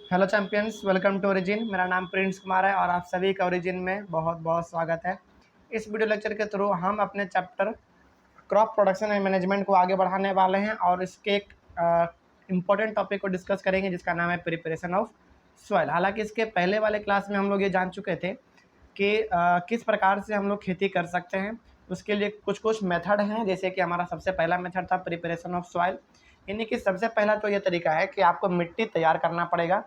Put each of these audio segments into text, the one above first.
Hello champions, welcome to Origin. मेरा नाम Prince Kumar है और आप सभी का ओरिजिन में बहुत बहुत स्वागत है। इस वीडियो लेक्चर के थ्रू हम अपने chapter crop production and management को आगे बढ़ाने वाले हैं और इसके एक इम्पॉर्टेंट टॉपिक को डिस्कस करेंगे जिसका नाम है प्रिपरेशन ऑफ सॉइल। हालांकि इसके पहले वाले क्लास में हम लोग ये जान चुके थे कि किस प्रकार से हम लोग खेती कर सकते हैं। उसके लिए कुछ कुछ मेथड हैं, जैसे कि हमारा सबसे पहला मेथड था प्रिपरेशन ऑफ सॉइल। यानी कि सबसे पहला तो ये तरीका है कि आपको मिट्टी तैयार करना पड़ेगा।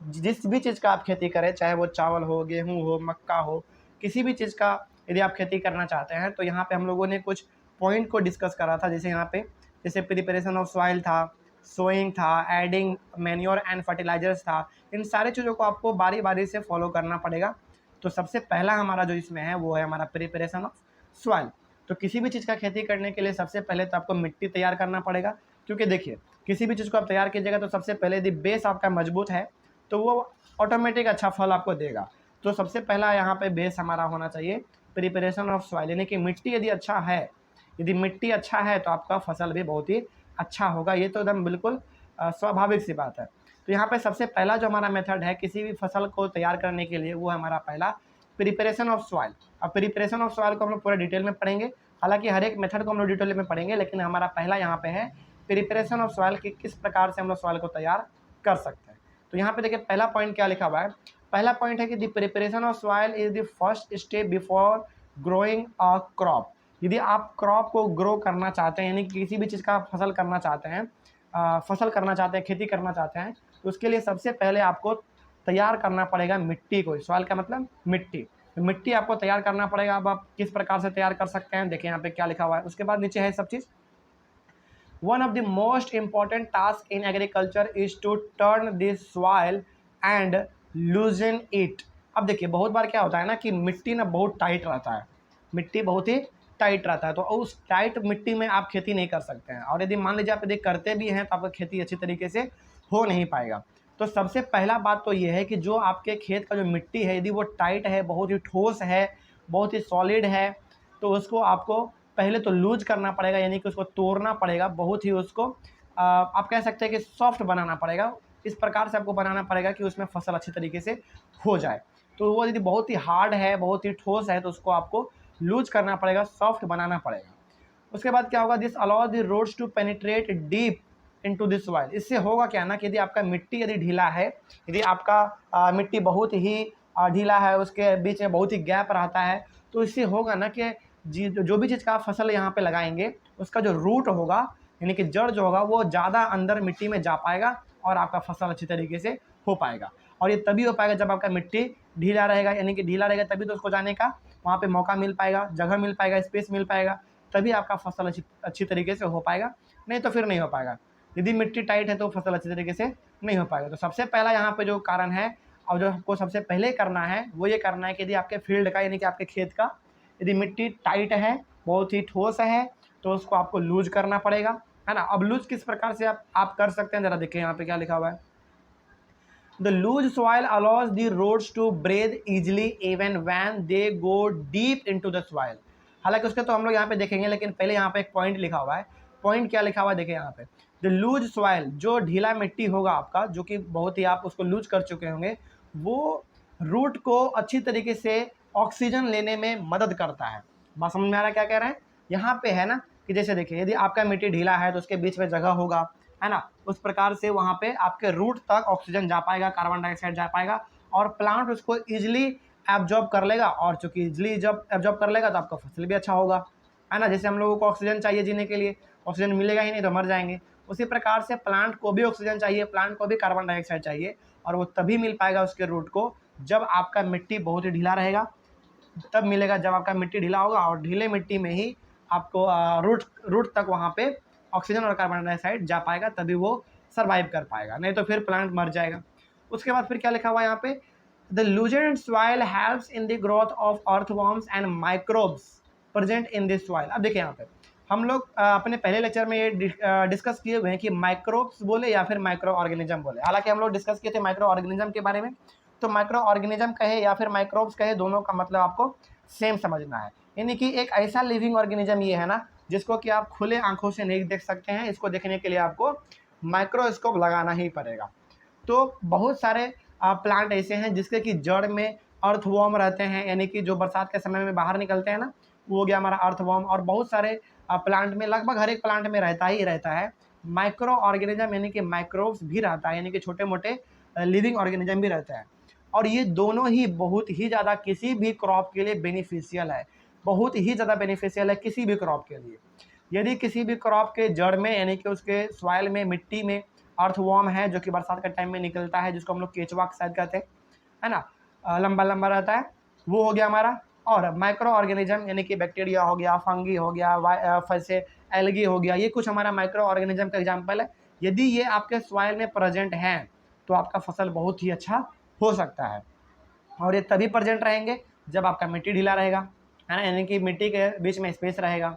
जिस भी चीज़ का आप खेती करें, चाहे वो चावल हो, गेहूँ हो, मक्का हो, किसी भी चीज़ का यदि आप खेती करना चाहते हैं तो यहाँ पे हम लोगों ने कुछ पॉइंट को डिस्कस करा था। जैसे यहाँ पे जैसे प्रिपरेशन ऑफ सॉइल था, सोइंग था, एडिंग मैन्योर एंड फर्टिलाइजर्स था। इन सारी चीज़ों को आपको बारी बारी से फॉलो करना पड़ेगा। तो सबसे पहला हमारा जो इसमें है वो है हमारा प्रिपरेशन ऑफ सॉइल। तो किसी भी चीज़ का खेती करने के लिए सबसे पहले तो आपको मिट्टी तैयार करना पड़ेगा, क्योंकि देखिए किसी भी चीज़ को आप तैयार कीजिएगा तो सबसे पहले यदि बेस आपका मजबूत है तो वो ऑटोमेटिक अच्छा फल आपको देगा। तो सबसे पहला यहाँ पे बेस हमारा होना चाहिए प्रिपरेशन ऑफ सॉइल, यानी कि मिट्टी यदि अच्छा है, यदि मिट्टी अच्छा है तो आपका फसल भी बहुत ही अच्छा होगा। ये तो एकदम बिल्कुल स्वाभाविक सी बात है। तो यहाँ पे सबसे पहला जो हमारा मेथड है किसी भी फसल को तैयार करने के लिए वो है हमारा पहला प्रिपरेशन ऑफ सॉइल। अब प्रिपरेशन ऑफ सॉइल को हम लोग पूरा डिटेल में पढ़ेंगे, हालांकि हर एक मेथड को हम लोग डिटेल में पढ़ेंगे, लेकिन हमारा पहला यहाँ पे है प्रिपरेशन ऑफ सॉइल कि किस प्रकार से हम लोग सॉइल को तैयार कर सकते हैं। तो यहाँ पे देखिए पहला पॉइंट क्या लिखा हुआ है। पहला पॉइंट है कि the preparation of soil is the first step before growing a crop. यदि आप क्रॉप को ग्रो करना चाहते हैं, यानी कि किसी भी चीज़ का फसल करना चाहते हैं, खेती करना चाहते हैं, तो उसके लिए सबसे पहले आपको तैयार करना पड़ेगा मिट्टी को। सॉइल का मतलब मिट्टी। तो मिट्टी आपको तैयार करना पड़ेगा। अब आप किस प्रकार से तैयार कर सकते हैं, देखिए यहाँ पे क्या लिखा हुआ है। उसके बाद नीचे है सब चीज़। One of the most important tasks in agriculture is to turn this soil and loosen it। अब देखिए बहुत बार क्या होता है ना कि मिट्टी ना बहुत टाइट रहता है, मिट्टी बहुत ही टाइट रहता है, तो उस टाइट मिट्टी में आप खेती नहीं कर सकते हैं। और यदि मान लीजिए आप यदि करते भी हैं तो आपका खेती अच्छी तरीके से हो नहीं पाएगा। तो सबसे पहला बात तो ये है कि जो आपके खेत का जो मिट्टी है यदि वो टाइट है, बहुत ही ठोस है, बहुत ही सॉलिड है, तो उसको आपको पहले तो लूज करना पड़ेगा, यानी कि उसको तोड़ना पड़ेगा, बहुत ही उसको आप कह सकते हैं कि सॉफ्ट बनाना पड़ेगा। इस प्रकार से आपको बनाना पड़ेगा कि उसमें फसल अच्छी तरीके से हो जाए। तो वो यदि बहुत ही हार्ड है, बहुत ही ठोस है, तो उसको आपको लूज करना पड़ेगा, सॉफ्ट बनाना पड़ेगा। उसके बाद क्या होगा, this allow the roots to penetrate deep into this soil. इससे होगा क्या ना कि यदि आपका मिट्टी यदि ढीला है, यदि आपका मिट्टी बहुत ही ढीला है, उसके बीच में बहुत ही गैप रहता है, तो इससे होगा ना कि जी जो भी चीज़ का आप फसल यहाँ पे लगाएंगे उसका जो रूट होगा, यानी कि जड़ जो होगा, वो ज़्यादा अंदर मिट्टी में जा पाएगा और आपका फसल अच्छी तरीके से हो पाएगा। और ये तभी हो पाएगा जब आपका मिट्टी ढीला रहेगा, यानी कि ढीला रहेगा तभी तो उसको जाने का वहाँ पे मौका मिल पाएगा, जगह मिल पाएगा, स्पेस मिल पाएगा, तभी आपका फसल अच्छी तरीके से हो पाएगा। नहीं तो फिर नहीं हो पाएगा। यदि मिट्टी टाइट है तो फसल अच्छी तरीके से नहीं हो पाएगा। तो सबसे पहला यहाँ पे जो कारण है और जो आपको सबसे पहले करना है वो ये करना है कि यदि आपके फील्ड का, यानी कि आपके खेत का यदि मिट्टी टाइट है, बहुत ही ठोस है, तो उसको आपको लूज करना पड़ेगा, है ना। अब लूज किस प्रकार से आप कर सकते हैं, जरा देखिए यहाँ पे क्या लिखा हुआ है। The loose soil allows the roots to breathe easily even when they go deep into the soil. हालांकि उसके तो हम लोग यहाँ पे देखेंगे, लेकिन पहले यहाँ पे एक पॉइंट लिखा हुआ है। पॉइंट क्या लिखा हुआ है देखिए यहाँ पे, द लूज सॉइल, जो ढीला मिट्टी होगा आपका, जो कि बहुत ही आप उसको लूज कर चुके होंगे, वो रूट को अच्छी तरीके से ऑक्सीजन लेने में मदद करता है। बात समझ में आ रहा है क्या कह रहे हैं। यहाँ पे है ना कि जैसे देखिए यदि आपका मिट्टी ढीला है तो उसके बीच में जगह होगा, है ना, उस प्रकार से वहाँ पे आपके रूट तक ऑक्सीजन जा पाएगा, कार्बन डाइऑक्साइड जा पाएगा और प्लांट उसको इजिली एब्जॉर्ब कर लेगा। और चूंकि इजिली जब एब्जॉर्ब कर लेगा तो आपका फसल भी अच्छा होगा, है ना। जैसे हम लोगों को ऑक्सीजन चाहिए जीने के लिए, ऑक्सीजन मिलेगा ही नहीं तो मर जाएंगे, उसी प्रकार से प्लांट को भी ऑक्सीजन चाहिए, प्लांट को भी कार्बन डाइऑक्साइड चाहिए, और वो तभी मिल पाएगा उसके रूट को जब आपका मिट्टी बहुत ही ढीला रहेगा, तब मिलेगा जब आपका मिट्टी ढीला होगा। और ढीले मिट्टी में ही आपको रूट तक वहाँ पे ऑक्सीजन और कार्बन डाइऑक्साइड जा पाएगा, तभी वो सर्वाइव कर पाएगा, नहीं तो फिर प्लांट मर जाएगा। उसके बाद फिर क्या लिखा हुआ है यहाँ पे, the loosened soil helps in the growth of earthworms and microbes present in this soil. अब देखिए यहाँ पे हम लोग अपने पहले लेक्चर में ये डिस्कस किए हुए हैं कि माइक्रोब्स बोले या फिर माइक्रो ऑर्गेनिज्म बोले। हालांकि हम लोग डिस्कस किए थे माइक्रो ऑर्गेनिज्म के बारे में, तो माइक्रो ऑर्गेनिज्म कहे या फिर माइक्रोब्स कहे, दोनों का मतलब आपको सेम समझना है। यानी कि एक ऐसा लिविंग ऑर्गेनिज्म ये है ना जिसको कि आप खुले आंखों से नहीं देख सकते हैं, इसको देखने के लिए आपको माइक्रोस्कोप लगाना ही पड़ेगा। तो बहुत सारे प्लांट ऐसे हैं जिसके कि जड़ में अर्थवॉर्म रहते हैं, यानी कि जो बरसात के समय में बाहर निकलते हैं ना, वो हो गया हमारा अर्थवॉर्म। और बहुत सारे प्लांट में, लगभग हर एक प्लांट में रहता ही रहता है माइक्रो ऑर्गेनिज्म, यानी कि माइक्रोब्स भी रहता है, यानी कि छोटे मोटे लिविंग ऑर्गेनिज्म भी रहता है। और ये दोनों ही बहुत ही ज़्यादा किसी भी क्रॉप के लिए बेनिफिशियल है, बहुत ही ज़्यादा बेनिफिशियल है किसी भी क्रॉप के लिए। यदि किसी भी क्रॉप के जड़ में, यानी कि उसके सॉइल में, मिट्टी में अर्थवॉर्म है, जो कि बरसात के टाइम में निकलता है, जिसको हम लोग केचुआ शायद कहते हैं, है ना, लंबा लंबा रहता है, वो हो गया हमारा। और माइक्रो ऑर्गेनिज्म यानी कि बैक्टीरिया हो गया, फंगी हो गया, फिर से एल्गी हो गया, ये कुछ हमारा माइक्रो ऑर्गेनिज्म का एग्जाम्पल है। यदि ये आपके सॉइल में प्रेजेंट हैं तो आपका फसल बहुत ही अच्छा हो सकता है। और ये तभी प्रेजेंट रहेंगे जब आपका मिट्टी ढीला रहेगा, है ना, यानी कि मिट्टी के बीच में स्पेस रहेगा।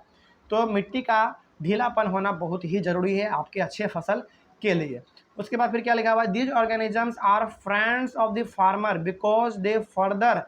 तो मिट्टी का ढीलापन होना बहुत ही ज़रूरी है आपके अच्छे फसल के लिए। उसके बाद फिर क्या लिखा हुआ है, these organisms are friends of the farmer because they further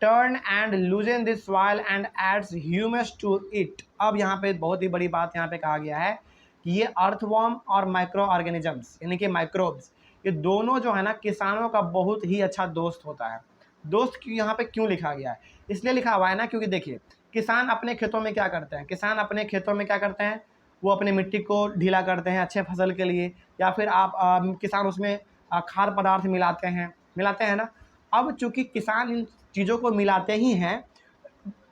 turn and loosen the soil and adds humus to it. अब यहाँ पे बहुत ही बड़ी बात यहाँ पे कहा गया है कि ये अर्थवॉर्म और माइक्रो ऑर्गेनिजम्स यानी कि माइक्रोब्स, ये दोनों जो है ना किसानों का बहुत ही अच्छा दोस्त होता है। दोस्त क्यों यहाँ पे क्यों लिखा गया है, इसलिए लिखा हुआ है ना क्योंकि देखिए किसान अपने खेतों में क्या करते हैं, किसान अपने खेतों में क्या करते हैं, वो अपनी मिट्टी को ढीला करते हैं अच्छे फसल के लिए, या फिर आप किसान उसमें खाद्य पदार्थ मिलाते हैं ना। अब चूंकि किसान इन चीज़ों को मिलाते ही हैं,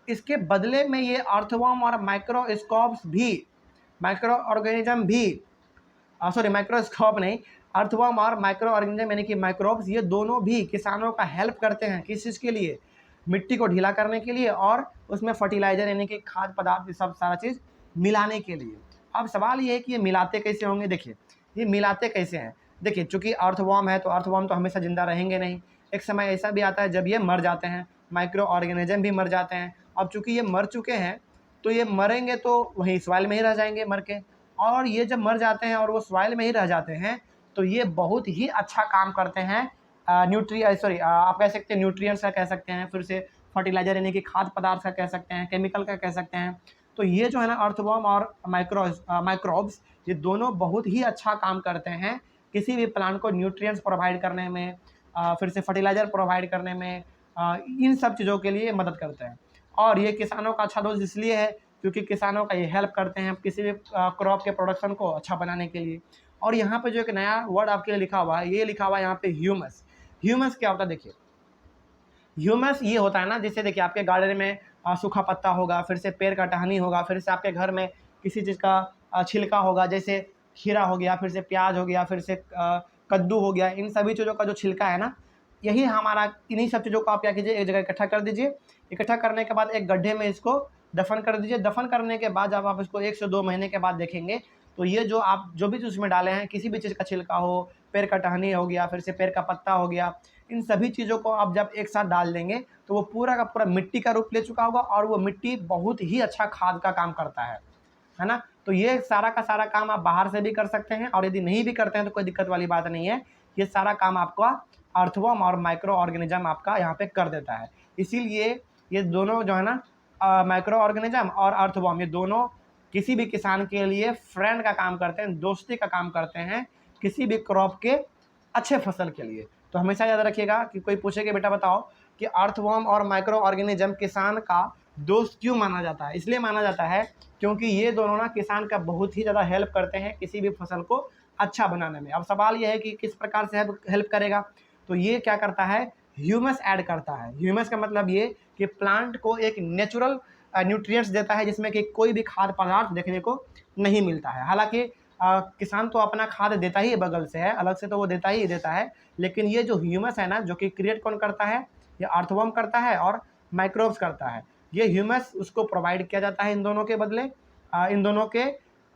इसके बदले में ये अर्थवर्म और माइक्रोस्कोप्स भी, माइक्रो ऑर्गेनिज्म भी, सॉरी माइक्रोस्कोप नहीं, अर्थवर्म और माइक्रो ऑर्गेनिज्म यानी कि माइक्रोब्स, ये दोनों भी किसानों का हेल्प करते हैं किस चीज़ के लिए, मिट्टी को ढीला करने के लिए और उसमें फर्टिलाइजर यानी कि खाद्य पदार्थ, सब सारा चीज़ मिलाने के लिए। अब सवाल ये है कि ये मिलाते कैसे होंगे। देखिए ये मिलाते कैसे हैं, देखिए चूंकि अर्थवर्म है तो अर्थवर्म तो हमेशा जिंदा रहेंगे नहीं, एक समय ऐसा भी आता है जब ये मर जाते हैं, माइक्रो ऑर्गेनिज्म भी मर जाते हैं। अब चूंकि ये मर चुके हैं तो ये मरेंगे तो वहीं सॉइल में ही रह जाएंगे मर के, और ये जब मर जाते हैं और वो सॉइल में ही रह जाते हैं तो ये बहुत ही अच्छा काम करते हैं आप कह सकते हैं न्यूट्रिएंट्स का कह सकते हैं, फिर से फर्टिलाइजर यानी कि खाद्य पदार्थ का कह सकते हैं, केमिकल का कह सकते हैं। तो ये जो है ना अर्थवर्म और माइक्रोब्स, ये दोनों बहुत ही अच्छा काम करते हैं किसी भी प्लांट को न्यूट्रिएंट्स प्रोवाइड करने में, फिर से फर्टिलाइजर प्रोवाइड करने में, इन सब चीज़ों के लिए मदद करते हैं। और ये किसानों का अच्छा दोस्त इसलिए है क्योंकि किसानों का ये हेल्प करते हैं किसी भी क्रॉप के प्रोडक्शन को अच्छा बनाने के लिए। और यहाँ पे जो एक नया वर्ड आपके लिए लिखा हुआ है, ये लिखा हुआ है यहाँ पे ह्यूमस। ह्यूमस क्या होता है, देखिए ह्यूमस ये होता है ना, जैसे देखिए आपके गार्डन में सूखा पत्ता होगा, फिर से पेड़ का टहनी होगा, फिर से आपके घर में किसी चीज़ का छिलका होगा, जैसे खीरा हो गया, फिर से प्याज हो गया, फिर से कद्दू हो गया, इन सभी चीज़ों का जो छिलका है ना, यही हमारा, इन्हीं सब चीज़ों को आप क्या कीजिए एक जगह इकट्ठा कर दीजिए। इकट्ठा करने के बाद एक गड्ढे में इसको दफन कर दीजिए। दफन करने के बाद जब आप इसको 1 से 2 महीने के बाद देखेंगे तो ये जो आप जो भी उसमें डाले हैं, किसी भी चीज़ का छिलका हो, पेड़ का टहनी हो गया, फिर से पेड़ का पत्ता हो गया, इन सभी चीज़ों को आप जब एक साथ डाल देंगे तो वो पूरा का पूरा मिट्टी का रूप ले चुका होगा और वो मिट्टी बहुत ही अच्छा खाद का काम करता है ना। तो ये सारा का सारा काम आप बाहर से भी कर सकते हैं, और यदि नहीं भी करते हैं तो कोई दिक्कत वाली बात नहीं है, ये सारा काम आपका अर्थवर्म और माइक्रो ऑर्गेनिज्म आपका यहाँ पे कर देता है। इसीलिए ये दोनों जो है ना माइक्रो ऑर्गेनिज्म और अर्थवर्म, ये दोनों किसी भी किसान के लिए फ्रेंड का काम करते हैं, दोस्ती का काम करते हैं किसी भी क्रॉप के अच्छे फसल के लिए। तो हमेशा याद रखिएगा कि कोई पूछे कि बेटा बताओ कि अर्थवर्म और माइक्रो ऑर्गेनिज्म किसान का दोस्त क्यों माना जाता है, इसलिए माना जाता है क्योंकि ये दोनों ना किसान का बहुत ही ज़्यादा हेल्प करते हैं किसी भी फसल को अच्छा बनाने में। अब सवाल ये है कि किस प्रकार से हेल्प करेगा, तो ये क्या करता है, ह्यूमस ऐड करता है। ह्यूमस का मतलब ये कि प्लांट को एक नेचुरल न्यूट्रिएंट्स देता है जिसमें कि कोई भी खाद्य पदार्थ देखने को नहीं मिलता है। हालांकि किसान तो अपना खाद देता ही बगल से है, अलग से तो वो देता ही देता है, लेकिन ये जो ह्यूमस है ना, जो कि क्रिएट कौन करता है, ये अर्थवर्म करता है और माइक्रोब्स करता है। ये ह्यूमस उसको प्रोवाइड किया जाता है इन दोनों के बदले, इन दोनों के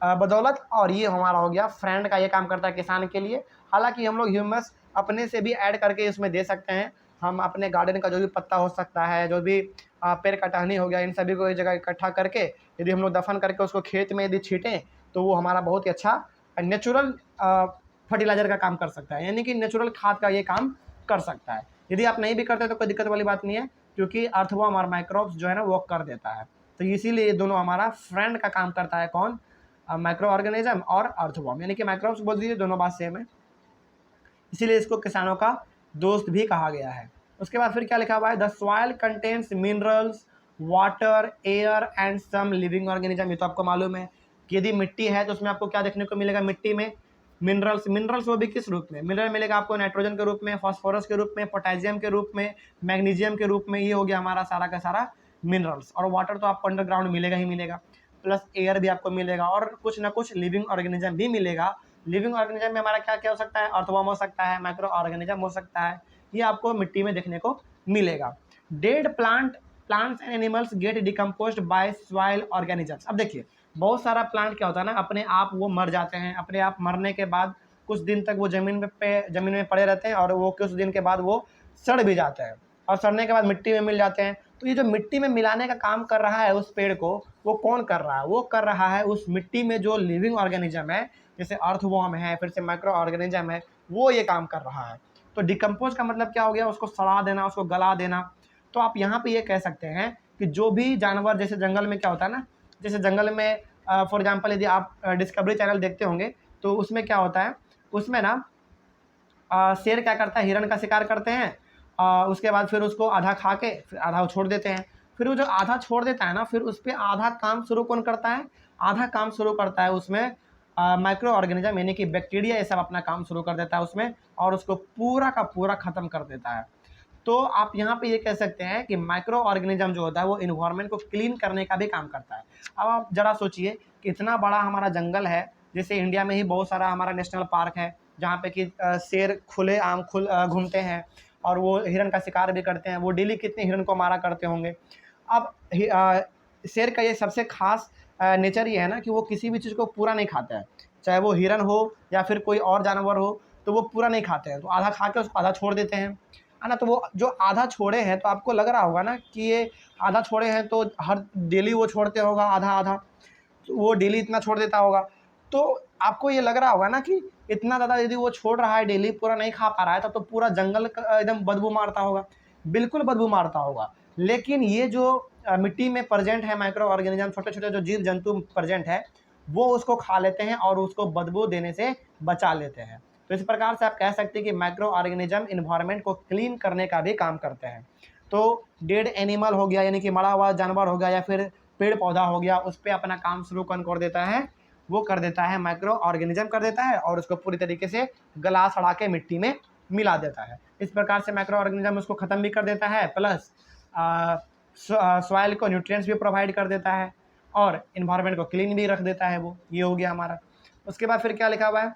बदौलत, और ये हमारा हो गया फ्रेंड का ये काम करता है किसान के लिए। हालांकि हम लोग ह्यूमस अपने से भी ऐड करके इसमें दे सकते हैं। हम अपने गार्डन का जो भी पत्ता हो सकता है, जो भी पेड़ का टहनी हो गया, इन सभी को एक जगह इकट्ठा करके यदि हम लोग दफन करके उसको खेत में यदि छीटें तो वो हमारा बहुत ही अच्छा नेचुरल फर्टिलाइजर का काम कर सकता है, यानी कि नेचुरल खाद का ये काम कर सकता है। यदि आप नहीं भी करते तो कोई दिक्कत वाली बात नहीं है, क्योंकि अर्थवर्म और माइक्रोब्स जो है ना वो कर देता है। तो इसीलिए ये दोनों हमारा फ्रेंड का काम करता है, कौन, माइक्रो ऑर्गेनिज्म और अर्थवर्म, यानी कि माइक्रोब्स बोल दीजिए, दोनों बात सेम है। इसीलिए इसको किसानों का दोस्त भी कहा गया है। उसके बाद फिर क्या लिखा हुआ है, the soil contains minerals, water, air and some living organism. ये तो आपको मालूम है कि यदि मिट्टी है तो उसमें आपको क्या देखने को मिलेगा, मिट्टी में मिनरल्स। मिनरल्स वो भी किस रूप में, मिनरल मिलेगा आपको नाइट्रोजन के रूप में, फास्फोरस के रूप में, पोटेशियम के रूप में, मैग्नीशियम के रूप में। ये हो गया हमारा सारा का सारा मिनरल्स। और वाटर तो आपको अंडरग्राउंड मिलेगा ही मिलेगा, प्लस एयर भी आपको मिलेगा, और कुछ ना कुछ लिविंग ऑर्गेनिज्म भी मिलेगा। लिविंग ऑर्गेनिज्म में हमारा क्या क्या हो सकता है, अर्थवर्म हो सकता है, माइक्रो ऑर्गेनिज्म हो सकता है, ये आपको मिट्टी में देखने को मिलेगा। Dead plants and animals get decomposed by soil organisms. अब देखिए बहुत सारा प्लांट क्या होता है ना, अपने आप वो मर जाते हैं, अपने आप मरने के बाद कुछ दिन तक वो जमीन में पड़े रहते हैं, और वो कुछ दिन के बाद वो सड़ भी जाते हैं, और सड़ने के बाद मिट्टी में मिल जाते हैं। तो ये जो मिट्टी में मिलाने का काम कर रहा है उस पेड़ को, वो कौन कर रहा है, वो कर रहा है उस मिट्टी में जो लिविंग ऑर्गेनिज्म है, जैसे अर्थवर्म है, फिर से माइक्रो ऑर्गेनिज्म है, वो ये काम कर रहा है। तो डिकम्पोज का मतलब क्या हो गया, उसको सड़ा देना, उसको गला देना। तो आप यहाँ पे ये कह सकते हैं कि जो भी जानवर, जैसे जंगल में क्या होता है ना, जैसे जंगल में फॉर एग्जाम्पल यदि आप डिस्कवरी चैनल देखते होंगे तो उसमें क्या होता है, उसमें ना शेर क्या करता है, हिरण का शिकार करते हैं, उसके बाद फिर उसको आधा खा के फिर आधा छोड़ देते हैं। फिर वो जो आधा छोड़ देता है ना, फिर उस पर आधा काम शुरू कौन करता है, आधा काम शुरू करता है उसमें माइक्रो ऑर्गेनिज्म, यानी कि बैक्टीरिया, ये सब अपना काम शुरू कर देता है उसमें, और उसको पूरा का पूरा खत्म कर देता है। तो आप यहाँ पे ये कह सकते हैं कि माइक्रो ऑर्गेनिज्म जो होता है वो इन्वायरमेंट को क्लीन करने का भी काम करता है। अब आप जरा सोचिए कि इतना बड़ा हमारा जंगल है, जैसे इंडिया में ही बहुत सारा हमारा नेशनल पार्क है जहाँ पे कि शेर खुले आम घूमते हैं, और वो हिरन का शिकार भी करते हैं। वो डेली कितने हिरन को मारा करते होंगे। अब शेर का ये सबसे खास नेचर ये है ना कि वो किसी भी चीज़ को पूरा नहीं खाता है, चाहे वो हिरन हो या फिर कोई और जानवर हो, तो वो पूरा नहीं खाते हैं, तो आधा खा के उसको आधा छोड़ देते हैं, है ना। तो वो जो आधा छोड़े हैं, तो आपको लग रहा होगा ना कि ये आधा छोड़े हैं तो हर डेली वो छोड़ते होगा आधा आधा, तो वो डेली इतना छोड़ देता होगा। तो आपको ये लग रहा होगा ना कि इतना ज़्यादा यदि वो छोड़ रहा है, डेली पूरा नहीं खा पा रहा है, तब तो पूरा जंगल एकदम बदबू मारता होगा। बिल्कुल बदबू मारता होगा। लेकिन ये जो मिट्टी में प्रेजेंट है माइक्रो ऑर्गेनिज्म, छोटे छोटे जो जीव जंतु प्रेजेंट है, वो उसको खा लेते हैं और उसको बदबू देने से बचा लेते हैं। तो इस प्रकार से आप कह सकते हैं कि माइक्रो ऑर्गेनिज्म इन्वायरमेंट को क्लीन करने का भी काम करते हैं। तो डेड एनिमल हो गया, यानी कि मरा हुआ जानवर हो गया, या फिर पेड़ पौधा हो गया, उस पर अपना काम शुरू कौन कर देता है, वो कर देता है माइक्रो ऑर्गेनिज्म कर देता है, और उसको पूरी तरीके से गला सड़ा के मिट्टी में मिला देता है। इस प्रकार से माइक्रो ऑर्गेनिज्म उसको ख़त्म भी कर देता है, प्लस सॉइल को न्यूट्रिएंट्स भी प्रोवाइड कर देता है, और इन्वायरमेंट को क्लीन भी रख देता है वो। ये हो गया हमारा। उसके बाद फिर क्या लिखा हुआ है,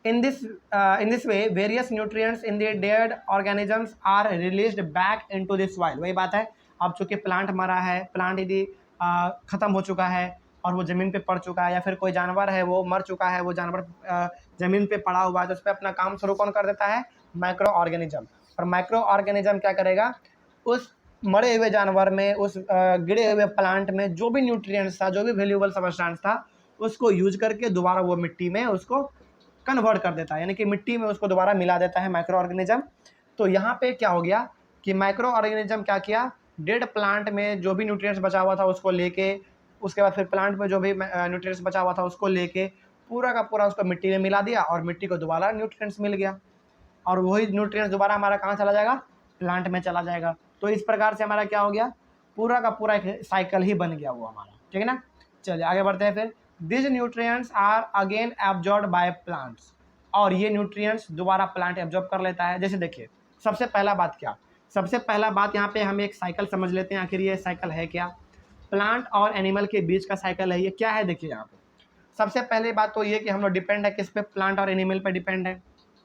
in this way various nutrients in the dead organisms are released back into the soil। वही बात है, अब चूंकि प्लांट मरा है, प्लांट यदि ख़त्म हो चुका है और वो ज़मीन पे पड़ चुका है, या फिर कोई जानवर है वो मर चुका है, वो जानवर ज़मीन पे पड़ा हुआ है, तो उस पर अपना काम शुरू कौन कर देता है, माइक्रो ऑर्गेनिज्म। और माइक्रो ऑर्गेनिज्म क्या करेगा, उस मरे हुए जानवर में, उस गिरे हुए प्लांट में जो भी न्यूट्रिएंट्स था, जो भी वैल्यूएबल सब्सटेंस था, उसको यूज करके दोबारा वो मिट्टी में उसको कन्वर्ट कर देता है, यानी कि मिट्टी में उसको दोबारा मिला देता है माइक्रो ऑर्गेनिज्म। तो यहाँ पे क्या हो गया कि माइक्रो ऑर्गेनिज्म क्या किया, डेड प्लांट में जो भी न्यूट्रिएंट्स बचा हुआ था उसको लेके, उसके बाद फिर प्लांट में जो भी न्यूट्रिएंट्स बचा हुआ था उसको लेके पूरा का पूरा उसको मिट्टी में मिला दिया, और मिट्टी को दोबारा न्यूट्रिएंट्स मिल गया, और वही न्यूट्रिएंट्स दोबारा हमारा कहाँ चला जाएगा, प्लांट में चला जाएगा। तो इस प्रकार से हमारा क्या हो गया, पूरा का पूरा एक साइकिल ही बन गया वो हमारा। ठीक है ना। चलिए आगे बढ़ते हैं फिर। This nutrients are again absorb by plants, और ये न्यूट्रिएंट्स दोबारा प्लांट एब्जॉर्ब कर लेता है। जैसे देखिए सबसे पहला बात क्या, सबसे पहला बात यहाँ पे हम एक साइकिल समझ लेते हैं, आखिर ये साइकिल है क्या, प्लांट और एनिमल के बीच का साइकिल है ये। क्या है देखिए यहाँ पे, सबसे पहले बात तो ये कि हम लोग डिपेंड है किस पे, प्लांट और एनिमल पे डिपेंड है,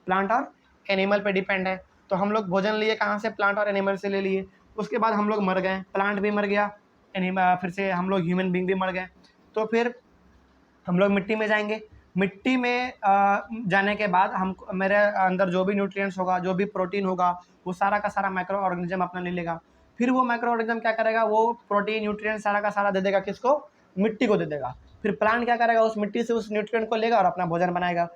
प्लांट और एनिमल पे डिपेंड है। तो हम लोग भोजन लिए कहाँ से, प्लांट और एनिमल से ले लिए। उसके बाद हम लोग मर गए, प्लांट भी मर गया, एनिमल, फिर से हम लोग ह्यूमन बींग भी मर गए। तो फिर हम लोग मिट्टी में जाएंगे, मिट्टी में जाने के बाद हम, मेरे अंदर जो भी न्यूट्रिएंट्स होगा, जो भी प्रोटीन होगा, वो सारा का सारा माइक्रो ऑर्गेनिज्म अपना ले लेगा। फिर वो माइक्रो ऑर्गेनिज्म क्या करेगा, वो प्रोटीन न्यूट्रिएंट सारा का सारा दे देगा किसको, मिट्टी को दे देगा। फिर प्लांट क्या करेगा, उस मिट्टी से उस न्यूट्रिएंट को लेगा और अपना भोजन बनाएगा।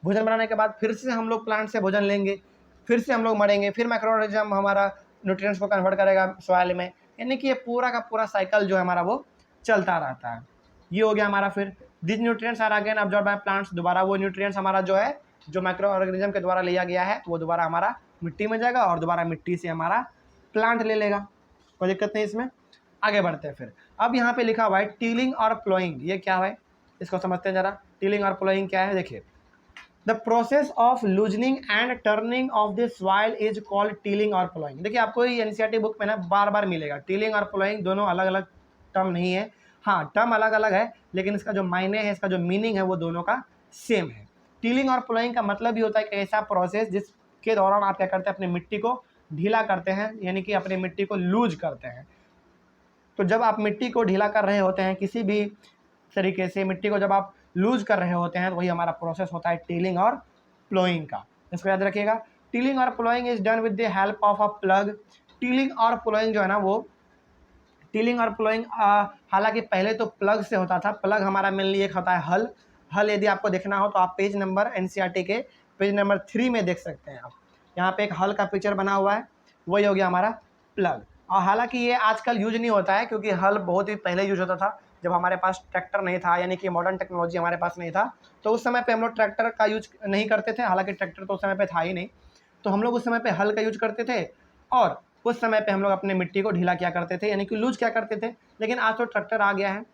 भोजन बनाने के बाद फिर से हम लोग प्लांट से भोजन लेंगे, फिर से हम लोग मरेंगे, फिर माइक्रो ऑर्गेनिज्म हमारा न्यूट्रिएंट्स को कन्वर्ट करेगा सॉइल में। यानी कि ये पूरा का पूरा साइकिल जो है हमारा वो चलता रहता है। ये हो गया हमारा। फिर this nutrients are again absorb by plants, दोबारा वो न्यूट्रिएंट्स हमारा जो है जो माइक्रो ऑर्गेनिज्म के द्वारा लिया गया है वो दोबारा हमारा मिट्टी में जाएगा और दोबारा मिट्टी से हमारा प्लांट ले लेगा, कोई दिक्कत नहीं इसमें। आगे बढ़ते हैं फिर। अब यहाँ पे लिखा हुआ है टिलिंग और प्लोइंग, ये क्या है इसको समझते हैं जरा। टिलिंग और प्लोइंग क्या है, देखिए the process of loosening and turning of the soil is called tilling और प्लोइंग। देखिए आपको ये एनसीईआरटी बुक में ना बार बार मिलेगा, टिलिंग और प्लोइंग दोनों अलग अलग टर्म नहीं है, हाँ टर्म अलग अलग है लेकिन इसका जो मायने है, इसका जो मीनिंग है वो दोनों का सेम है। टिलिंग और प्लोइंग का मतलब ही होता है कि ऐसा प्रोसेस जिसके दौरान आप क्या करते हैं, अपनी मिट्टी को ढीला करते हैं, यानी कि अपनी मिट्टी को लूज करते हैं। तो जब आप मिट्टी को ढीला कर रहे होते हैं किसी भी तरीके से, मिट्टी को जब आप लूज कर रहे होते हैं तो वही हमारा प्रोसेस होता है टिलिंग और प्लोइंग का, इसको याद रखिएगा। टिलिंग और ploughing is done with the help of a plug. Tilling और प्लोइंग जो है ना वो टिलिंग और प्लोइंग हालांकि पहले तो प्लग से होता था। प्लग हमारा मेनली एक होता है हल। हल यदि आपको देखना हो तो आप पेज नंबर एनसीईआरटी के पेज नंबर 3 में देख सकते हैं। आप यहाँ पे एक हल का पिक्चर बना हुआ है, वही हो गया हमारा प्लग। और हालांकि ये आजकल यूज नहीं होता है क्योंकि हल बहुत ही पहले यूज होता था जब हमारे पास ट्रैक्टर नहीं था, यानी कि मॉडर्न टेक्नोलॉजी हमारे पास नहीं था। तो उस समय पे हम लोग ट्रैक्टर का यूज नहीं करते थे, हालांकि ट्रैक्टर तो उस समय पे था ही नहीं। तो हम लोग उस समय पे हल का यूज करते थे और उस समय पे हम लोग अपने मिट्टी को ढीला क्या करते थे, यानी कि लूज क्या करते थे। लेकिन आज तो ट्रैक्टर आ गया है।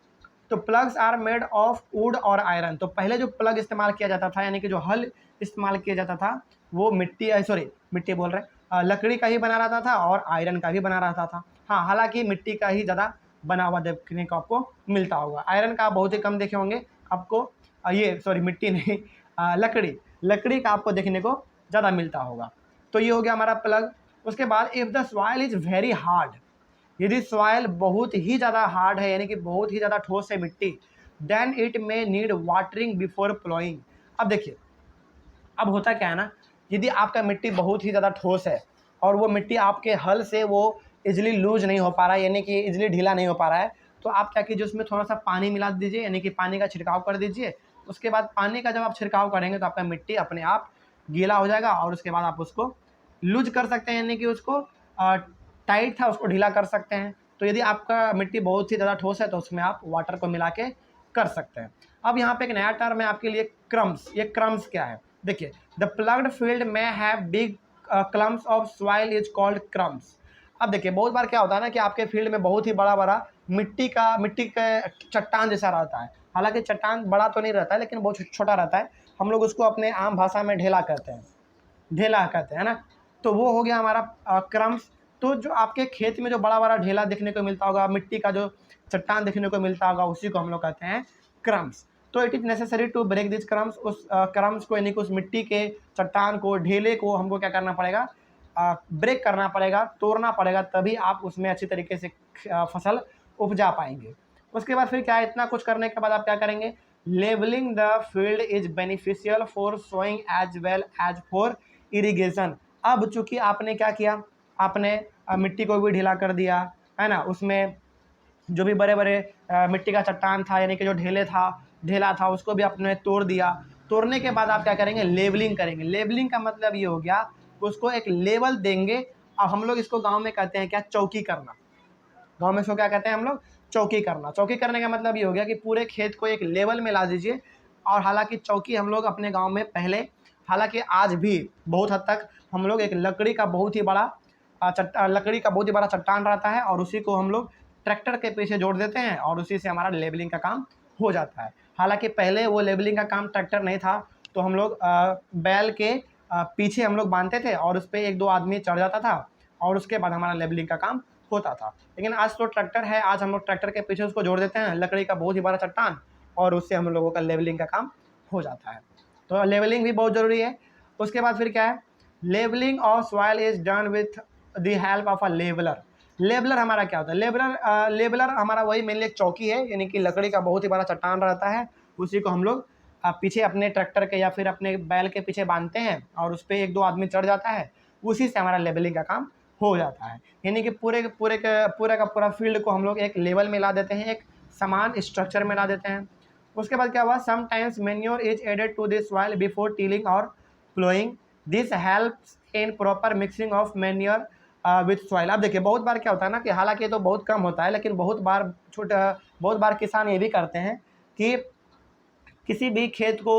तो ploughs are made of wood और आयरन। तो पहले जो प्लग इस्तेमाल किया जाता था, यानी कि जो हल इस्तेमाल किया जाता था वो मिट्टी बोल रहे लकड़ी का ही बना रहता था और आयरन का भी बना रहता था। हाँ, हालांकि मिट्टी का ही ज़्यादा बना हुआ देखने को आपको मिलता होगा, आयरन का बहुत ही कम देखे होंगे आपको। मिट्टी नहीं, लकड़ी का आपको देखने को ज़्यादा मिलता होगा। तो ये हो गया हमारा प्लग। उसके बाद if the soil is very hard, यदि सॉइल बहुत ही ज़्यादा हार्ड है, यानी कि बहुत ही ज़्यादा ठोस है मिट्टी, then it may need watering before ploughing. अब देखिए, अब होता क्या है ना, यदि आपका मिट्टी बहुत ही ज़्यादा ठोस है और वो मिट्टी आपके हल से वो इजीली लूज नहीं हो पा रहा है, यानी कि इजीली ढीला नहीं हो पा रहा है, तो आप क्या कीजिए उसमें थोड़ा सा पानी मिला दीजिए, यानी कि पानी का छिड़काव कर दीजिए। उसके बाद पानी का जब आप छिड़काव करेंगे तो आपका मिट्टी अपने आप गीला हो जाएगा और उसके बाद आप उसको लूज कर सकते हैं, यानी कि उसको टाइट था उसको ढीला कर सकते हैं। तो यदि आपका मिट्टी बहुत ही ज़्यादा ठोस है तो उसमें आप वाटर को मिला के कर सकते हैं। अब यहाँ पे एक नया टर्म है आपके लिए, क्रम्स। ये क्रम्स क्या है, देखिए द प्लग्ड फील्ड में have big clumps of soil is called crumbs. अब देखिए बहुत बार क्या होता है ना कि आपके फील्ड में बहुत ही बड़ा बड़ा मिट्टी का चट्टान जैसा रहता है। हालांकि चट्टान बड़ा तो नहीं रहता है लेकिन बहुत छोटा रहता है। हम लोग उसको अपने आम भाषा में ढेला कहते हैं, ढेला कहते हैं ना। तो वो हो गया हमारा क्रम्स। तो जो आपके खेत में जो बड़ा बड़ा ढेला देखने को मिलता होगा, मिट्टी का जो चट्टान देखने को मिलता होगा, उसी को हम लोग कहते हैं क्रम्स। तो it is necessary to break this crumbs. उस क्रम्स को, यानी कि उस मिट्टी के चट्टान को, ढेले को हमको क्या करना पड़ेगा, ब्रेक करना पड़ेगा, तोड़ना पड़ेगा, तभी आप उसमें अच्छी तरीके से फसल उपजा पाएंगे। उसके बाद फिर क्या है, इतना कुछ करने के बाद आप क्या करेंगे, levelling the field is beneficial for sowing as well as for irrigation. अब चूंकि आपने क्या किया, आपने मिट्टी को भी ढीला कर दिया है ना, उसमें जो भी बड़े बड़े मिट्टी का चट्टान था, यानी कि जो ढेला था उसको भी आपने तोड़ दिया। तोड़ने के बाद आप क्या करेंगे, लेवलिंग करेंगे। लेवलिंग का मतलब ये हो गया कि उसको एक लेवल देंगे। अब हम लोग इसको गांव में कहते हैं क्या, चौकी करना। गांव में इसको क्या कहते हैं हम लोग, चौकी करना। चौकी करने का मतलब ये हो गया कि पूरे खेत को एक लेवल में ला दीजिए। और हालांकि चौकी हम लोग अपने गांव में पहले, हालांकि आज भी बहुत हद तक हम लोग एक लकड़ी का बहुत ही बड़ा चट्टान रहता है और उसी को हम लोग ट्रैक्टर के पीछे जोड़ देते हैं और उसी से हमारा लेबलिंग का काम हो जाता है। हालांकि पहले वो लेबलिंग का काम ट्रैक्टर नहीं था, तो हम लोग बैल के पीछे हम लोग बांधते थे और उस पर एक दो आदमी चढ़ जाता था और उसके बाद हमारा लेबलिंग का काम होता था। लेकिन आज तो ट्रैक्टर है, आज हम लोग ट्रैक्टर के पीछे उसको जोड़ देते हैं, लकड़ी का बहुत ही बड़ा चट्टान, और उससे हम लोगों का लेवलिंग का काम हो जाता है। तो लेवलिंग भी बहुत ज़रूरी है। उसके बाद फिर क्या है, levelling of soil is done with the help of a leveller. लेबलर हमारा क्या होता है, लेबलर हमारा वही मेनली एक चौकी है, यानी कि लकड़ी का बहुत ही बड़ा चट्टान रहता है, उसी को हम लोग पीछे अपने ट्रैक्टर के या फिर अपने बैल के पीछे बांधते हैं और उस पर एक दो आदमी चढ़ जाता है, उसी से हमारा लेबलिंग का काम हो जाता है। यानी कि पूरे का पूरा फील्ड को हम लोग एक लेवल में ला देते हैं, एक समान स्ट्रक्चर में ला देते हैं। उसके बाद क्या हुआ, sometimes manure is added to this soil before tilling और ploughing. This helps in proper mixing of manure with soil. अब देखिए बहुत बार क्या होता है ना कि हालांकि ये तो बहुत कम होता है, लेकिन बहुत बार किसान ये भी करते हैं कि किसी भी खेत को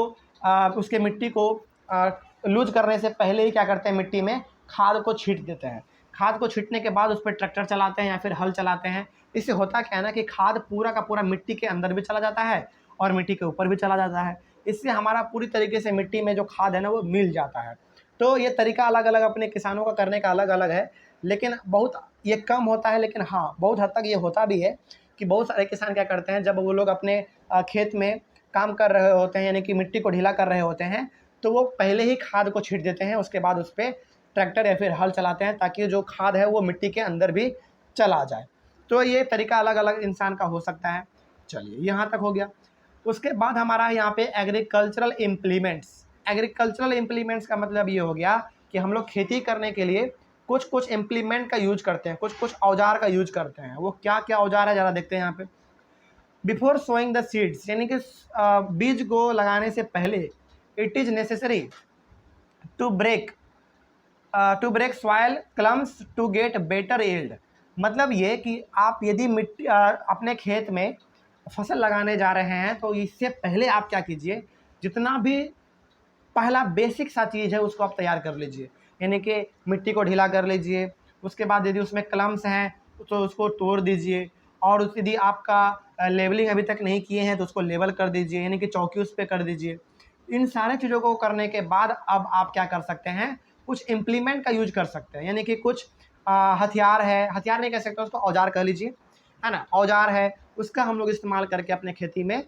उसके मिट्टी को लूज करने से पहले ही क्या करते हैं, मिट्टी में खाद को छींट देते हैं। खाद को छींटने के बाद उस पर ट्रैक्टर चलाते हैं या फिर हल चलाते हैं। इससे होता क्या है ना कि खाद पूरा का पूरा मिट्टी के अंदर भी चला जाता है और मिट्टी के ऊपर भी चला जाता है। इससे हमारा पूरी तरीके से मिट्टी में जो खाद है ना वो मिल जाता है। तो ये तरीका अलग अलग अपने किसानों का करने का अलग अलग है, लेकिन बहुत ये कम होता है, लेकिन हाँ बहुत हद तक ये होता भी है कि बहुत सारे किसान क्या करते हैं, जब वो लोग अपने खेत में काम कर रहे होते हैं यानी कि मिट्टी को ढीला कर रहे होते हैं, तो वो पहले ही खाद को छींट देते हैं, उसके बाद उस पर ट्रैक्टर या फिर हल चलाते हैं ताकि जो खाद है वो मिट्टी के अंदर भी चला जाए। तो ये तरीका अलग अलग इंसान का हो सकता है। चलिए यहाँ तक हो गया। उसके बाद हमारा यहाँ पे एग्रीकल्चरल इम्प्लीमेंट्स। एग्रीकल्चरल इम्प्लीमेंट्स का मतलब ये हो गया कि हम लोग खेती करने के लिए कुछ कुछ इम्प्लीमेंट का यूज करते हैं, कुछ कुछ औजार का यूज करते हैं। वो क्या क्या औजार है ज़रा देखते हैं यहाँ पे। बिफोर सोइंग द सीड्स, यानी कि बीज को लगाने से पहले it is necessary to break soil clumps to get better yield. मतलब ये कि आप यदि मिट्टी अपने खेत में फसल लगाने जा रहे हैं तो इससे पहले आप क्या कीजिए, जितना भी पहला बेसिक सा चीज़ है उसको आप तैयार कर लीजिए, यानी कि मिट्टी को ढीला कर लीजिए। उसके बाद यदि उसमें क्लम्स हैं तो उसको तोड़ दीजिए, और यदि आपका लेवलिंग अभी तक नहीं किए हैं तो उसको लेवल कर दीजिए, यानी कि चौकी उस पर कर दीजिए। इन सारे चीज़ों को करने के बाद अब आप क्या कर सकते हैं, कुछ इम्प्लीमेंट का यूज कर सकते हैं, यानी कि कुछ हथियार है, हथियार नहीं कह सकते उसको, औजार कह लीजिए, है ना, औजार है, उसका हम लोग इस्तेमाल करके अपने खेती में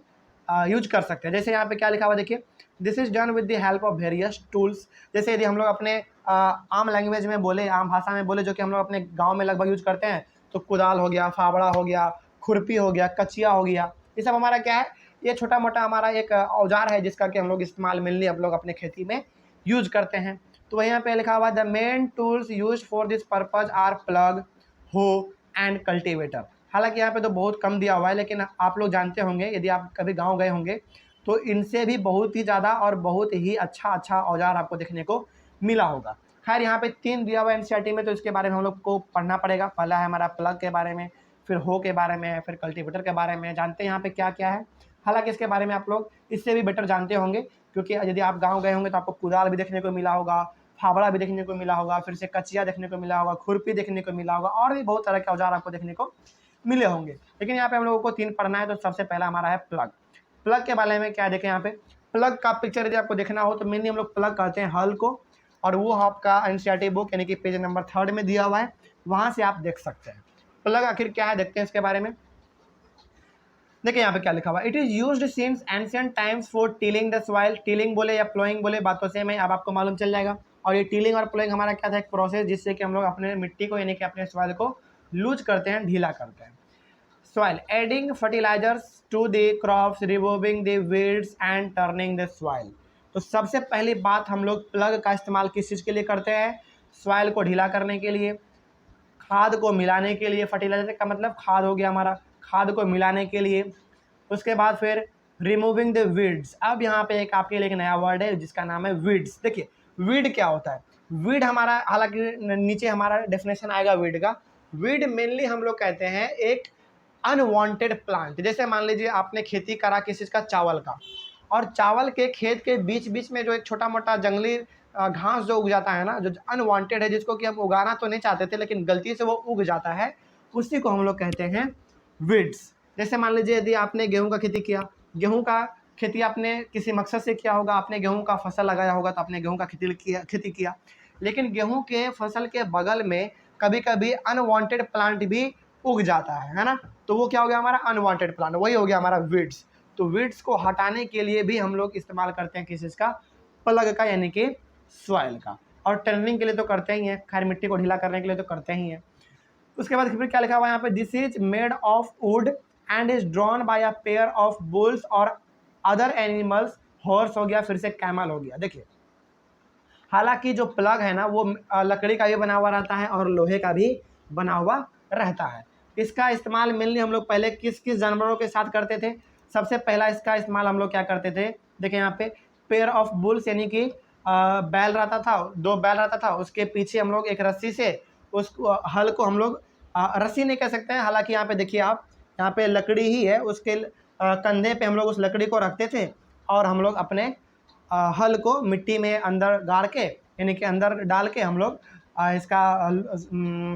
यूज कर सकते हैं। जैसे यहाँ पे क्या लिखा हुआ देखिए, this is done with the help of various tools. जैसे यदि हम लोग अपने आम लैंग्वेज में बोले, आम भाषा में बोले, जो कि हम लोग अपने गांव में लगभग यूज करते हैं, तो कुदाल हो गया, फावड़ा हो गया, खुरपी हो गया, कचिया हो गया, ये सब हमारा क्या है, ये छोटा मोटा हमारा एक औजार है जिसका कि हम लोग इस्तेमाल मिलनी हम लोग अपने खेती में यूज करते हैं। तो यहाँ पे लिखा हुआ the main tools use for this purpose are plough, hoe and cultivator. हालांकि यहाँ पे तो बहुत कम दिया हुआ है, लेकिन आप लोग जानते होंगे, यदि आप कभी गांव गए होंगे तो इनसे भी बहुत ही ज़्यादा और बहुत ही अच्छा औजार आपको देखने को मिला होगा। खैर यहाँ पे 3 दिया हुआ एनसीईआरटी में, तो इसके बारे में हम लोग को पढ़ना पड़ेगा। पहला है हमारा प्लग के बारे में, फिर हो के बारे में, फिर कल्टीवेटर के बारे में, जानते हैं यहाँ पे क्या क्या है। हालांकि इसके बारे में आप लोग इससे भी बेटर जानते होंगे, क्योंकि यदि आप गाँव गए होंगे तो आपको कुदाल भी देखने को मिला होगा, फावड़ा भी देखने को मिला होगा, फिर से कचिया देखने को मिला होगा, खुरपी देखने को मिला होगा, और भी बहुत तरह के औजार आपको देखने को मिले होंगे। लेकिन यहाँ पे हम लोगों को 3 पढ़ना है, तो सबसे पहला हमारा है प्लग। प्लग के बारे में क्या देखें, यहाँ पे प्लग का पिक्चर यदि आपको देखना हो तो मेनली हम लोग प्लग कहते हैं हल को, और वो आपका एनसीईआरटी बुक यानी कि पेज नंबर 3 में दिया हुआ है, वहाँ से आप देख सकते हैं प्लग आखिर क्या है। देखते हैं इसके बारे में। देखिए यहाँ पे क्या लिखा हुआ, it is used since ancient times for tilling the soil. Tilling बोले या प्लोइंग बोले, बात तो सेम है, अब आपको मालूम चल जाएगा। और ये टीलिंग और प्लोइंग हमारा क्या था, एक प्रोसेस जिससे कि हम लोग अपने मिट्टी को यानी कि अपने सॉइल को लूज करते हैं, ढीला करते हैं। soil, adding fertilizers to the crops, removing the weeds and turning the soil। तो सबसे पहली बात, हम लोग प्लग का इस्तेमाल किस चीज़ के लिए करते हैं, सॉइल को ढीला करने के लिए, खाद को मिलाने के लिए। फर्टिलाइजर का मतलब खाद हो गया हमारा, खाद को मिलाने के लिए। उसके बाद फिर रिमूविंग द वीड्स। अब यहाँ पे एक आपके लिए एक नया वर्ड है जिसका नाम है वीड्स। देखिए वीड क्या होता है, वीड हमारा, हालांकि नीचे हमारा डेफिनेशन आएगा वीड का। वीड मेनली हम लोग कहते हैं एक अनवांटेड प्लांट। जैसे मान लीजिए आपने खेती करा किसी चीज़ का, चावल का, और चावल के खेत के बीच बीच में जो एक छोटा मोटा जंगली घास जो उग जाता है ना, जो अनवांटेड है, जिसको कि हम उगाना तो नहीं चाहते थे लेकिन गलती से वो उग जाता है, उसी को हम लोग कहते हैं वीड्स। जैसे मान लीजिए यदि आपने गेहूं का खेती किया, गेहूं का खेती आपने किसी मकसद से किया होगा, आपने गेहूं का फसल लगाया होगा, तो आपने गेहूं का खेती किया, लेकिन गेहूं के फसल के बगल में कभी कभी अनवांटेड प्लांट भी उग जाता है ना, तो वो क्या हो गया हमारा अनवांटेड प्लांट, वही हो गया हमारा वीड्स। तो वीड्स को हटाने के लिए भी हम लोग इस्तेमाल करते हैं किस चीज़ का, प्लग का, यानी कि सॉइल का। और टर्निंग के लिए तो करते ही हैं, खैर मिट्टी को ढीला करने के लिए तो करते ही हैं। उसके बाद फिर क्या लिखा हुआ है यहाँ पे, this is made of would and is drawn by a pair of bulls और अदर एनिमल्स। हॉर्स हो गया, फिर से कैमल हो गया। देखिए हालांकि जो प्लग है ना वो लकड़ी का भी बना हुआ रहता है और लोहे का भी बना हुआ रहता है। इसका इस्तेमाल मेनली हम लोग पहले किस किस जानवरों के साथ करते थे। सबसे पहला इसका इस्तेमाल हम लोग क्या करते थे, देखिए यहाँ पे पेयर ऑफ बुल्स, यानी कि बैल रहता था, 2 बैल रहता था, उसके पीछे हम लोग एक रस्सी से उस हल को हम लोग रस्सी नहीं कह सकते हैं, हालांकि यहाँ पे देखिए आप, यहाँ पे लकड़ी ही है, उसके कंधे पे हम लोग उस लकड़ी को रखते थे और हम लोग अपने हल को मिट्टी में अंदर गाड़ के यानी कि अंदर डाल के हम लोग इसका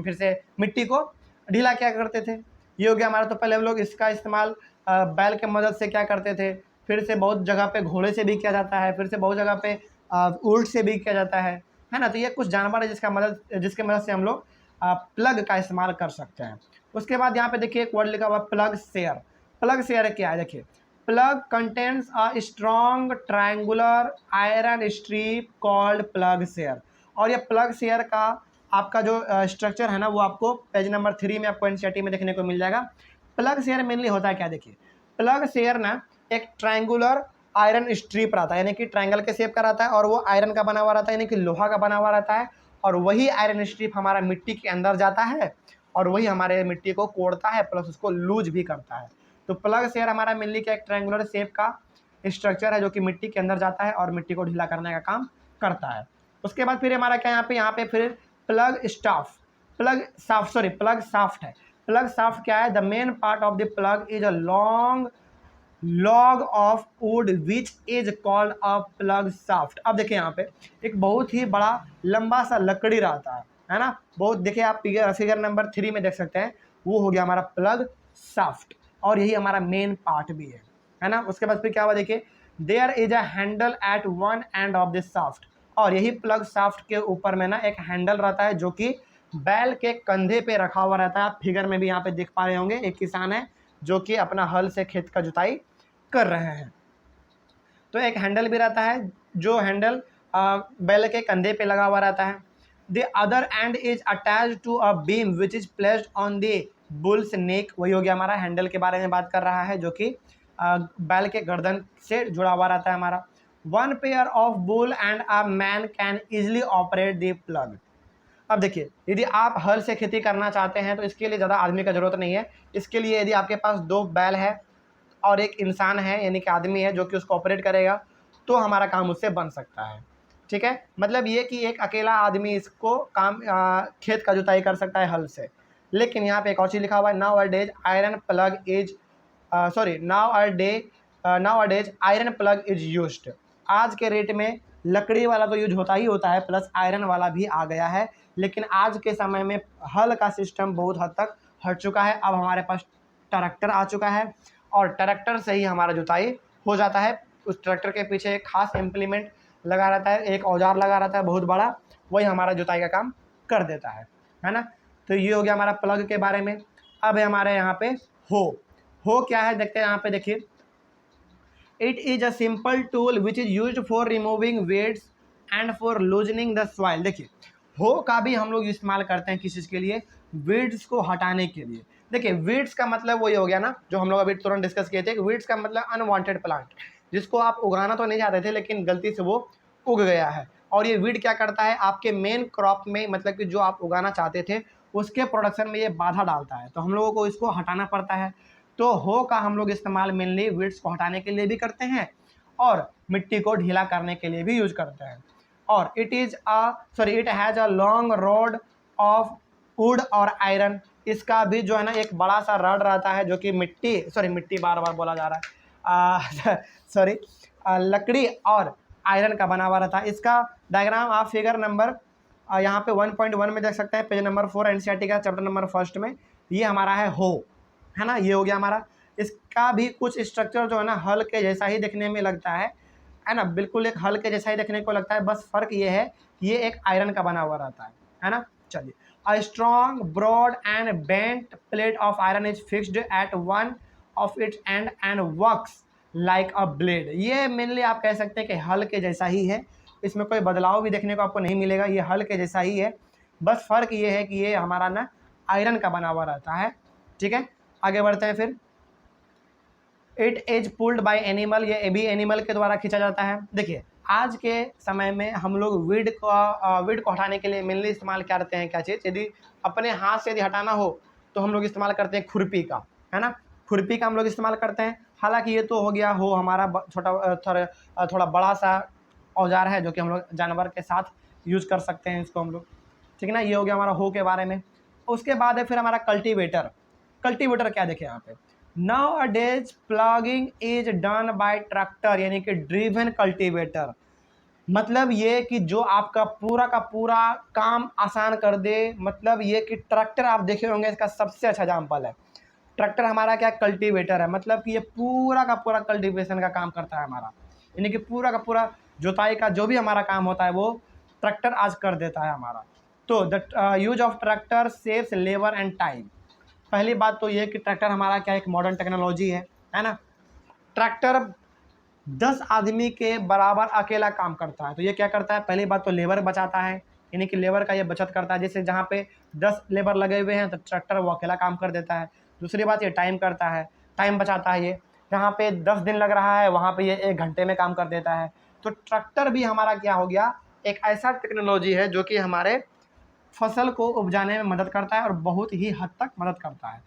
फिर से मिट्टी को ढीला क्या करते थे। ये हो गया हमारा। तो पहले हम लोग इसका इस्तेमाल बैल के मदद से क्या करते थे, फिर से बहुत जगह पे घोड़े से भी किया जाता है, फिर से बहुत जगह पे ऊँट से भी किया जाता है ना। तो ये कुछ जानवर है जिसके मदद से हम लोग प्लग का इस्तेमाल कर सकते हैं। उसके बाद यहाँ पे देखिए एक वर्ड लिखा हुआ प्लग शेयर। प्लग शेयर क्या है, देखिए plug contains a strong triangular iron strip called plug share. और ये प्लग शेयर का आपका जो स्ट्रक्चर है ना, वो आपको पेज नंबर 3 में आपको एनसीईआरटी में देखने को मिल जाएगा। प्लग शेयर मेनली होता है क्या, देखिए प्लग शेयर ना एक ट्रायंगुलर आयरन स्ट्रिप रहता है, यानी कि ट्रायंगल के शेप का रहता है और वो आयरन का बना हुआ रहता है, यानी कि लोहा का बना हुआ रहता है। और वही आयरन स्ट्रिप हमारा मिट्टी के अंदर जाता है और वही हमारे मिट्टी को कोड़ता है प्लस उसको लूज भी करता है। तो प्लग शेयर हमारा मेनली क्या एक ट्रायंगुलर शेप का स्ट्रक्चर है जो कि मिट्टी के अंदर जाता है और मिट्टी को ढीला करने का काम करता है। उसके बाद फिर हमारा क्या यहाँ पे फिर प्लग शाफ्ट है। प्लग शाफ्ट क्या है, the main part of the plug is a long log of would which is called a plug shaft. अब देखिए यहाँ पे एक बहुत ही बड़ा लंबा सा लकड़ी रहता है ना, बहुत देखिए आप फिगर नंबर 3 में देख सकते हैं, वो हो गया हमारा प्लग शाफ्ट और यही हमारा मेन पार्ट भी है ना। उसके बाद फिर क्या हुआ, देखिए there is a handle at one end of this shaft. और यही प्लग शाफ्ट के ऊपर में ना एक हैंडल रहता है जो कि बैल के कंधे पे रखा हुआ रहता है। आप फिगर में भी यहाँ पे देख पा रहे होंगे, एक किसान है जो कि अपना हल से खेत का जुताई कर रहे हैं। तो एक हैंडल भी रहता है जो हैंडल बैल के कंधे पे लगा हुआ रहता है। The other end is attached to a beam which is placed on the bull's neck. वही हो गया हमारा, हैंडल के बारे में बात कर रहा है जो कि बैल के गर्दन से जुड़ा हुआ रहता है हमारा। One pair of bull and a man can easily operate the plug. अब देखिए यदि आप हल से खेती करना चाहते हैं तो इसके लिए ज़्यादा आदमी का जरूरत नहीं है। इसके लिए यदि आपके पास 2 बैल है और एक इंसान है यानी कि आदमी है जो कि उसको ऑपरेट करेगा, तो हमारा काम उससे बन सकता है। ठीक है, मतलब ये कि एक अकेला आदमी इसको काम खेत का जुताई कर सकता है हल से। लेकिन यहाँ पे एक और चीज़ लिखा हुआ है, now a days iron plug is used. आज के रेट में लकड़ी वाला तो यूज होता ही होता है, प्लस आयरन वाला भी आ गया है। लेकिन आज के समय में हल का सिस्टम बहुत हद तक हट चुका है। अब हमारे पास ट्रैक्टर आ चुका है और ट्रैक्टर से ही हमारा जुताई हो जाता है। उस ट्रैक्टर के पीछे एक खास इम्प्लीमेंट लगा रहता है, एक औजार लगा रहता है बहुत बड़ा, वही हमारा जुताई का काम कर देता है ना। तो ये हो गया हमारा प्लग के बारे में। अब है हमारे यहाँ पे हो क्या है, देखते हैं यहाँ पे। देखिए it is a simple tool which is use for removing weeds and for loosening the soil. देखिए हो का भी हम लोग इस्तेमाल करते हैं किस चीज़ के लिए, वीड्स को हटाने के लिए। देखिए वीड्स का मतलब वही हो गया ना जो हम लोग अभी तुरंत डिस्कस किए थे। वीड्स का मतलब अनवांटेड प्लांट, जिसको आप उगाना तो नहीं चाहते थे लेकिन गलती से वो उग गया है। और ये वीड क्या करता है, आपके मेन क्रॉप में मतलब कि जो आप उगाना चाहते थे उसके प्रोडक्शन में ये बाधा डालता है, तो हम लोगों को इसको हटाना पड़ता है। तो हो का हम लोग इस्तेमाल मेनली वीड्स को हटाने के लिए भी करते हैं और मिट्टी को ढीला करने के लिए भी यूज करते हैं। और it has a long rod of wood और आयरन। इसका भी जो है ना एक बड़ा सा रॉड रहता है जो कि मिट्टी बार बार बोला जा रहा है लकड़ी और आयरन का बना हुआ रहता है। इसका डायग्राम आप फिगर नंबर यहाँ पे 1.1 में देख सकते हैं, पेज नंबर 4 एनसीईआरटी का चैप्टर नंबर 1 में। ये हमारा है ना, ये हो गया हमारा। इसका भी कुछ स्ट्रक्चर जो है ना हल के जैसा ही देखने में लगता है ना, बिल्कुल एक हल के जैसा ही देखने को लगता है। बस फर्क ये है ये एक आयरन का बना हुआ रहता है ना। चलिए, a strong broad and bent plate of iron is fixed at one of its end works like a blade. ये मेनली आप कह सकते हैं कि हल के जैसा ही है, इसमें कोई बदलाव भी देखने को आपको नहीं मिलेगा, ये हल के जैसा ही है। बस फर्क ये है कि ये हमारा ना आयरन का बना हुआ रहता है। ठीक है, आगे बढ़ते हैं फिर। It is pulled bye animal, ये भी एनिमल के द्वारा खींचा जाता है। देखिए आज के समय में हम लोग वीड को हटाने के लिए मेनली इस्तेमाल करते हैं क्या चीज़, यदि अपने हाथ से यदि हटाना हो तो हम लोग इस्तेमाल करते हैं खुरपी का, है ना। खुरपी का हम लोग इस्तेमाल करते हैं। हालांकि ये तो हो गया हो हमारा थोड़ा बड़ा सा औजार है जो कि हम लोग जानवर के साथ यूज कर सकते हैं इसको हम लोग, ठीक है ना। ये हो गया हमारा हो के बारे में। उसके बाद है फिर हमारा कल्टीवेटर। कल्टीवेटर क्या देखें यहाँ पे, now a days plugging is done by tractor यानी कि ड्रिवन कल्टीवेटर। मतलब ये कि जो आपका पूरा का पूरा काम आसान कर दे। मतलब ये कि ट्रैक्टर आप देखे होंगे, इसका सबसे अच्छा एग्जाम्पल है। ट्रैक्टर हमारा क्या कल्टीवेटर है, मतलब कि ये पूरा का पूरा कल्टीवेशन का काम करता है हमारा, यानी कि पूरा का पूरा जुताई का जो भी हमारा काम होता है वो ट्रैक्टर आज कर देता है हमारा। तो the use of tractor saves labour and time. पहली बात तो ये कि ट्रैक्टर हमारा क्या एक मॉडर्न टेक्नोलॉजी है ना। ट्रैक्टर 10 आदमी के बराबर अकेला काम करता है। तो ये क्या करता है, पहली बात तो लेबर बचाता है, यानी कि लेबर का ये बचत करता है। जैसे जहाँ पे 10 लेबर लगे हुए हैं तो ट्रैक्टर वो अकेला काम कर देता है। दूसरी बात ये टाइम करता है, टाइम बचाता है। ये जहाँ पे 10 दिन लग रहा है वहाँ पे ये 1 घंटे में काम कर देता है। तो ट्रैक्टर भी हमारा क्या हो गया, एक ऐसा टेक्नोलॉजी है जो कि हमारे फसल को उपजाने में मदद करता है और बहुत ही हद तक मदद करता है।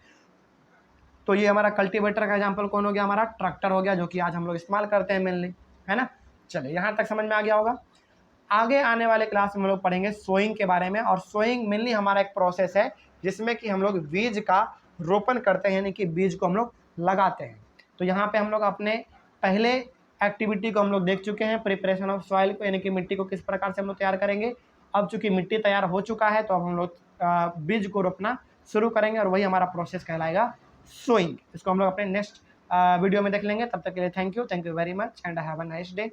तो ये हमारा कल्टीवेटर का एग्जांपल कौन हो गया, हमारा ट्रैक्टर हो गया, जो कि आज हम लोग इस्तेमाल करते हैं मेनली, है ना। चलिए यहाँ तक समझ में आ गया होगा। आगे आने वाले क्लास में हम लोग पढ़ेंगे सोइंग के बारे में। और सोइंग मेनली हमारा एक प्रोसेस है जिसमें कि हम लोग बीज का रोपण करते हैं, यानी कि बीज को हम लोग लगाते हैं। तो यहाँ पे हम लोग अपने पहले एक्टिविटी को हम लोग देख चुके हैं, प्रिपरेशन ऑफ सॉइल को, यानी कि मिट्टी को किस प्रकार से हम लोग तैयार करेंगे। अब चूंकि मिट्टी तैयार हो चुका है तो अब हम लोग बीज को रोपना शुरू करेंगे और वही हमारा प्रोसेस कहलाएगा सोइंग। इसको हम लोग अपने नेक्स्ट वीडियो में देख लेंगे। तब तक के लिए thank you very much and have a nice day.